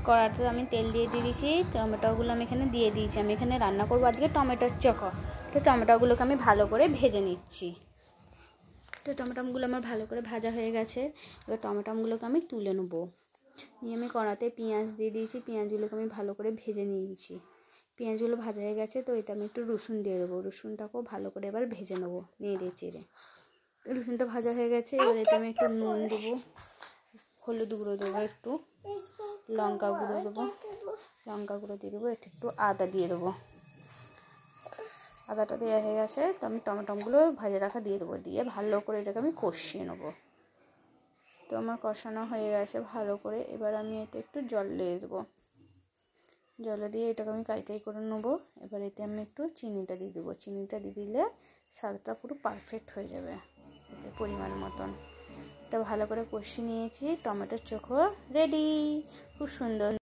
কড়াতে আমি তেল দিয়ে দিয়েছি, টমেটোগুলো আমি এখানে দিয়ে দিয়েছি। আমি এখানে রান্না করবো আজকে টমেটোর চোখা। তো টমেটোগুলোকে আমি ভালো করে ভেজে নিচ্ছি। তো টমেটোগুলো আমার ভালো করে ভাজা হয়ে গেছে। এবার টমেটোগুলোকে আমি তুলে নেবো। নিয়ে আমি কড়াতে পেঁয়াজ দিয়ে দিয়েছি, পেঁয়াজগুলোকে আমি ভালো করে ভেজে নিয়েছি। পেঁয়াজগুলো ভাজা হয়ে গেছে, তো এতে আমি একটু রসুন দিয়ে দেবো। রসুনটাকেও ভালো করে এবার ভেজে নেবো নেড়ে চেড়ে। রসুনটা ভাজা হয়ে গেছে, এবার এতে আমি একটু নুন দেবো, হলুদ গুঁড়ো দেবো, একটু লঙ্কা গুঁড়ো দেবো, লঙ্কা গুঁড়ো দিয়ে দেবো, একটু আদা দিয়ে দেবো। আদাটা দেওয়া হয়ে গেছে, তো আমি টমেটোগুলো ভাজা রাখা দিয়ে দেবো। দিয়ে ভালো করে এটাকে আমি কষিয়ে নেবো। তো আমার কষানো হয়ে গেছে ভালো করে। এবার আমি এতে একটু জল দিয়ে দেবো। জল দিয়ে এটাকে আমি কাই করে নেবো। এবার এতে আমি একটু চিনিটা দিয়ে দেবো। চিনিটা দিয়ে দিলে স্বাদটা পুরো পারফেক্ট হয়ে যাবে। এতে পরিমাণ মতন এটা ভালো করে কষিয়ে নিয়েছি। টমেটোর চোখা রেডি, খুব সুন্দর।